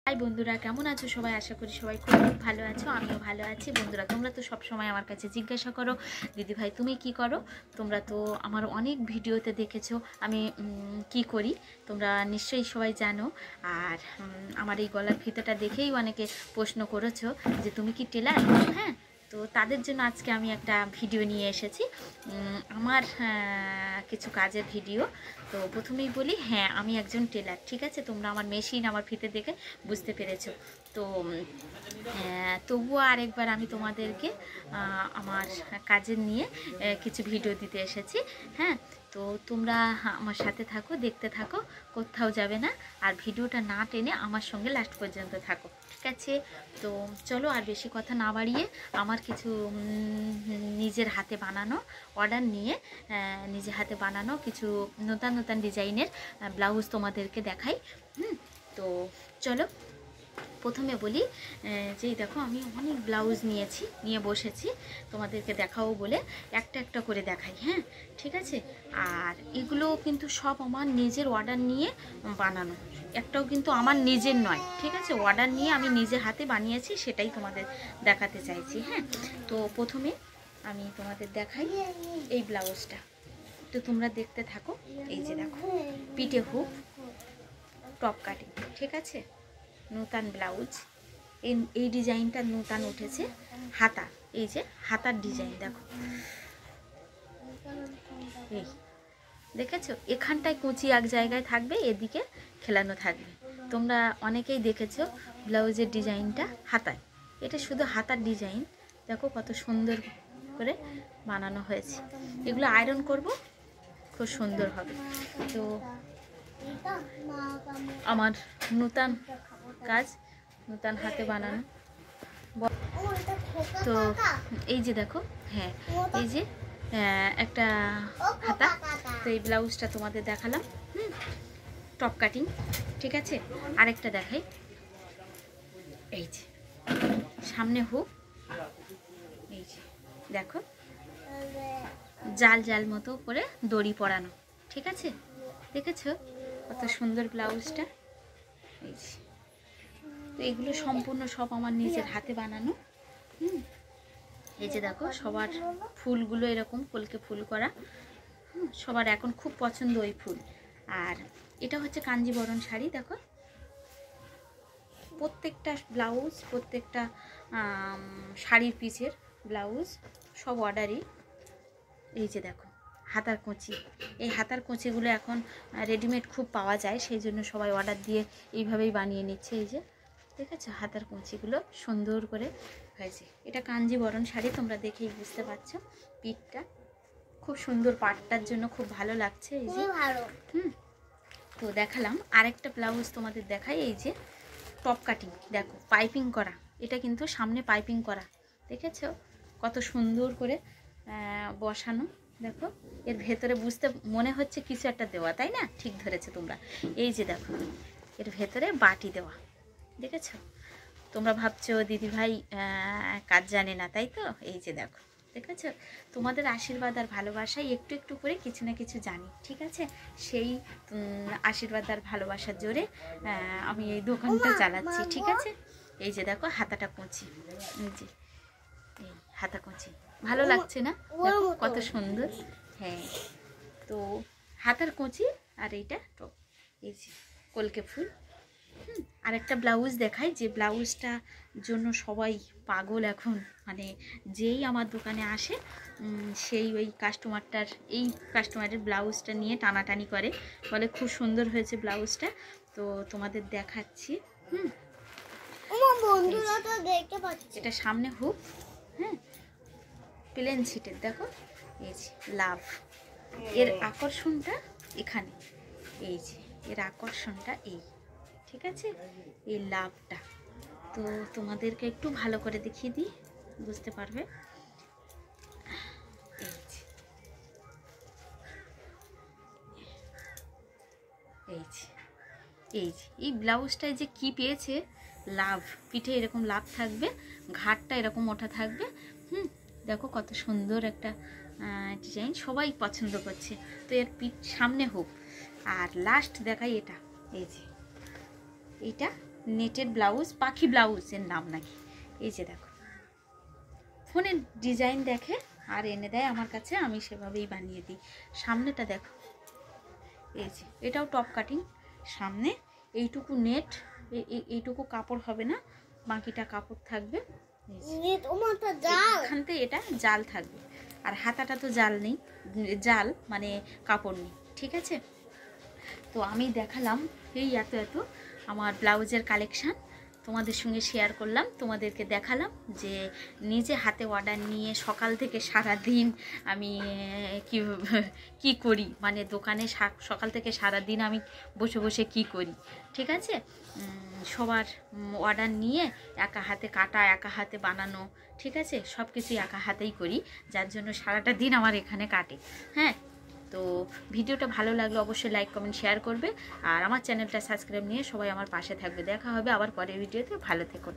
High বন্ধুরা, কেমন আছো সবাই? আশা করি সবাই খুব ভালো আছো। আমিও ভালো আছি। বন্ধুরা, তোমরা তো সব সময় আমার কাছে জিজ্ঞাসা করো, দিদি ভাই তুমি কি করো? তোমরা তো আমার অনেক ভিডিওতে দেখেছো আমি কি করি, তোমরা নিশ্চয়ই সবাই জানো। আর আমার এই গলার ফিতাটা দেখেই অনেকে প্রশ্ন করেছো যে তুমি কি টেলার? হ্যাঁ, তো তাদের জন্য আজকে আমি একটা ভিডিও নিয়ে এসেছি, আমার কিছু কাজের ভিডিও। তো প্রথমেই বলি, হ্যাঁ আমি একজন টেলার, ঠিক আছে? তোমরা আমার মেশিন, আমার ফিতে দেখে বুঝতে পেরেছো। তো তবুও আরেকবার আমি তোমাদেরকে আমার কাজের নিয়ে কিছু ভিডিও দিতে এসেছি। হ্যাঁ, তো তোমরা আমার সাথে থাকো, দেখতে থাকো, কোথাও যাবে না। আর ভিডিওটা না টেনে আমার সঙ্গে লাস্ট পর্যন্ত থাকো, ঠিক আছে? তো চলো, আর বেশি কথা না বাড়িয়ে আমার কিছু নিজের হাতে বানানো অর্ডার নিয়ে নিজে হাতে বানানো কিছু নতুন নতুন ডিজাইনের ব্লাউজ তোমাদেরকে দেখাই। তো চলো, প্রথমে বলি যে দেখো আমি অনেক ব্লাউজ নিয়ে বসেছি, তোমাদেরকে দেখাবো বলে একটা একটা করে দেখাই। হ্যাঁ, ঠিক আছে? আর এগুলো কিন্তু সব আমার নিজের অর্ডার নিয়ে বানানো, একটাও কিন্তু আমার নিজের নয়, ঠিক আছে? অর্ডার নিয়ে আমি নিজের হাতে বানিয়েছি, সেটাই তোমাদের দেখাতে চাইছি। হ্যাঁ, তো প্রথমে আমি তোমাদের দেখাই এই ব্লাউজটা, তো তোমরা দেখতে থাকো। এই যে দেখো, পিঠে হুক, টপ কাটিং, ঠিক আছে? নতুন ব্লাউজ, এই ডিজাইনটা নতুন উঠেছে। হাতা, এই যে হাতার ডিজাইন দেখো, এই দেখেছো? এখানটায় কুচি এক জায়গায় থাকবে, এদিকে খেলানো থাকবে। তোমরা অনেকেই দেখেছো ব্লাউজের ডিজাইনটা হাতায়, এটা শুধু হাতার ডিজাইন। দেখো কত সুন্দর করে বানানো হয়েছে। এগুলো আয়রন করব, খুব সুন্দর হবে। তো আমার নতুন কাজ, নতুন হাতে বানানো। তো এই যে দেখো, হ্যাঁ এই যে একটা হাতা। তো এই ব্লাউজটা তোমাদের দেখালাম, টপ কাটিং, ঠিক আছে? আরেকটা দেখাই, এই যে সামনে হুক, এই যে দেখো জাল জাল মতো করে দড়ি পরানো, ঠিক আছে? দেখেছো কত সুন্দর ব্লাউজটা? এই যে, তো এগুলো সম্পূর্ণ সব আমার নিজের হাতে বানানো। এই যে দেখো, সবার ফুলগুলো এরকম কলকে ফুল করা, সবার এখন খুব পছন্দ ওই ফুল। আর এটা হচ্ছে কাঞ্জিবরণ শাড়ি। দেখো প্রত্যেকটা ব্লাউজ, প্রত্যেকটা শাড়ির পিসের ব্লাউজ সব অর্ডারই। এই যে দেখো হাতার কুঁচি, এই হাতার কুঁচিগুলো এখন রেডিমেড খুব পাওয়া যায়, সেই জন্য সবাই অর্ডার দিয়ে এইভাবেই বানিয়ে নিচ্ছে। এই যে দেখেছো হাতার কুঁচিগুলো সুন্দর করে হয়েছে। এটা কাঞ্জিবরণ শাড়ি, তোমরা দেখেই বুঝতে পারছো। পিঠটা খুব সুন্দর, পাটটার জন্য খুব ভালো লাগছে। এই যে তো দেখালাম। আরেকটা ব্লাউজ তোমাদের দেখাই, এই যে টপ কাটিং, দেখো পাইপিং করা, এটা কিন্তু সামনে পাইপিং করা, দেখেছো কত সুন্দর করে বসানো। দেখো এর ভেতরে বুঝতে মনে হচ্ছে কিছু একটা দেওয়া, তাই না? ঠিক ধরেছে তোমরা। এই যে দেখো এর ভেতরে বাটি দেওয়া, দেখেছো? তোমরা ভাবছো দিদি ভাই কাজ জানে না, তাই তো? এই যে দেখো, দেখেছো? তোমাদের আশীর্বাদ আর ভালোবাসায় একটু একটু করে কিছু না কিছু জানি, ঠিক আছে? সেই আশীর্বাদ আর ভালোবাসার জোরে আমি এই দোকানটা চালাচ্ছি, ঠিক আছে? এই যে দেখো হাতাটা কুঁচি, এই যে এই হাতা কুঁচি, ভালো লাগছে না? দেখো কত সুন্দর। হ্যাঁ, তো হাতার কুঁচি আর এইটা টপ, এই যে কলকে ফুল। আর একটা ব্লাউজ দেখাই, যে ব্লাউজটা জন্য সবাই পাগল এখন, মানে যেই আমার দোকানে আসে সেই ওই কাস্টমারের ব্লাউজটা নিয়ে টানাটানি করে, বলে খুব সুন্দর হয়েছে ব্লাউজটা। তো তোমাদের দেখাচ্ছি। এটা সামনে হুক, হ্যাঁ প্লেন সিটের, দেখো এই যে লাভ, এর আকর্ষণটা এখানে, এই যে এর আকর্ষণটা এই, ঠিক আছে? এই লাভটা তো তোমাদেরকে একটু ভালো করে দেখিয়ে দিই, বুঝতে পারবে। এই যে এই যে এই ব্লাউজটায় যে কি পেয়েছে, লাভ, পিঠে এরকম লাভ থাকবে, ঘাটটা এরকম ওঠা থাকবে। দেখো কত সুন্দর একটা ডিজাইন, সবাই পছন্দ করছে। তো এর সামনে হোক। আর লাস্ট দেখাই এটা, এই যে এইটা নেটের ব্লাউজ, পাখি ব্লাউজের নাম নাকি। এই যে দেখো, ফোনের ডিজাইন দেখে আর এনে দেয় আমার কাছে, আমি সেভাবেই বানিয়ে দিই। সামনেটা দেখো, এই যে এটাও টপ কাটিং। সামনে এইটুকু নেট, এইটুকু কাপড় হবে না, বাকিটা কাপড় থাকবে। এখান থেকে এটা জাল থাকবে, আর হাতাটা তো জাল নেই, জাল মানে কাপড় নেই, ঠিক আছে। তো আমি দেখালাম এই এত আমার ব্লাউজের কালেকশান, তোমাদের সঙ্গে শেয়ার করলাম, তোমাদেরকে দেখালাম যে নিজে হাতে অর্ডার নিয়ে সকাল থেকে সারা দিন আমি কি করি, মানে দোকানে সকাল থেকে সারা দিন আমি বসে বসে কি করি, ঠিক আছে। সবার অর্ডার নিয়ে একা হাতে কাটা, একা হাতে বানানো, ঠিক আছে, সব কিছুই একা হাতেই করি, যার জন্য সারাটা দিন আমার এখানে কাটে। হ্যাঁ, তো ভিডিওটা ভালো লাগলে অবশ্যই লাইক কমেন্ট শেয়ার করবে, আর আমার চ্যানেলটা সাবস্ক্রাইব নিয়ে সবাই আমার পাশে থাকবে। দেখা হবে আবার পরের ভিডিওতে। ভালো থেকো।